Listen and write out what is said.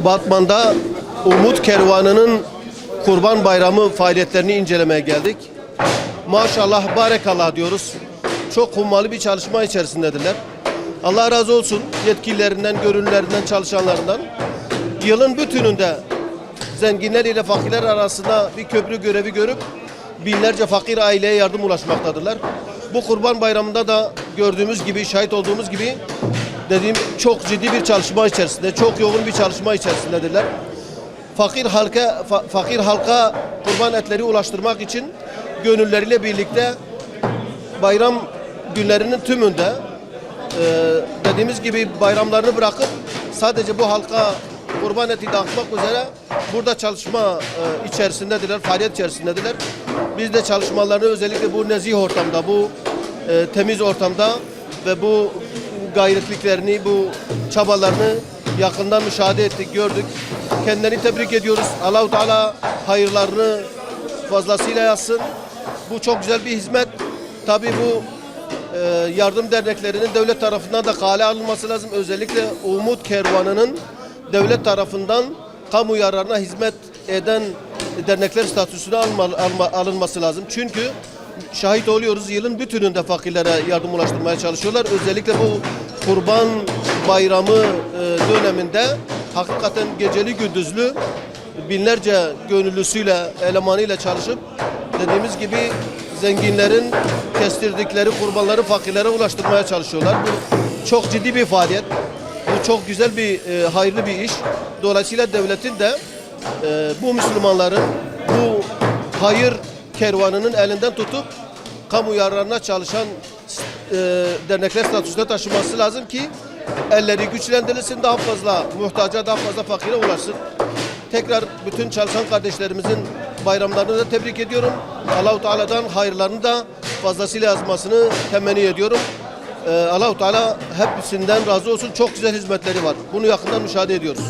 Batman'da Umut Kervanı'nın Kurban Bayramı faaliyetlerini incelemeye geldik. Maşallah, barekallah diyoruz. Çok hummalı bir çalışma içerisindedirler. Allah razı olsun yetkililerinden, gönüllülerinden, çalışanlarından. Yılın bütününde zenginler ile fakirler arasında bir köprü görevi görüp binlerce fakir aileye yardım ulaşmaktadırlar. Bu Kurban Bayramı'nda da gördüğümüz gibi, şahit olduğumuz gibi çok ciddi bir çalışma içerisinde, çok yoğun bir çalışma içerisindedirler. Fakir halka kurban etleri ulaştırmak için gönülleriyle birlikte bayram günlerinin tümünde dediğimiz gibi bayramlarını bırakıp sadece bu halka kurban eti dağıtmak üzere burada çalışma içerisindedirler, faaliyet içerisindedirler. Biz de çalışmalarını özellikle bu nezih ortamda, bu temiz ortamda ve bu gayretliklerini, bu çabalarını yakından müşahede ettik, gördük. Kendilerini tebrik ediyoruz. Allah-u Teala hayırlarını fazlasıyla yazsın. Bu çok güzel bir hizmet. Tabii bu yardım derneklerinin devlet tarafından da kale alınması lazım. Özellikle Umut Kervanı'nın devlet tarafından kamu yararına hizmet eden dernekler statüsüne alınması lazım. Çünkü şahit oluyoruz, yılın bütününde fakirlere yardım ulaştırmaya çalışıyorlar. Özellikle bu Kurban Bayramı döneminde hakikaten geceli gündüzlü binlerce gönüllüsüyle, elemanıyla çalışıp dediğimiz gibi zenginlerin kestirdikleri kurbanları fakirlere ulaştırmaya çalışıyorlar. Bu çok ciddi bir faaliyet. Bu çok güzel bir, hayırlı bir iş. Dolayısıyla devletin de bu Müslümanların bu hayır kervanının elinden tutup kamu yararına çalışan dernekler statüsüne taşıması lazım ki elleri güçlendirilsin, daha fazla muhtaca, daha fazla fakire ulaşsın. Tekrar bütün çalışan kardeşlerimizin bayramlarını da tebrik ediyorum. Allah-u Teala'dan hayırlarını da fazlasıyla yazmasını temenni ediyorum. Allah-u Teala hepsinden razı olsun. Çok güzel hizmetleri var. Bunu yakından müşahede ediyoruz.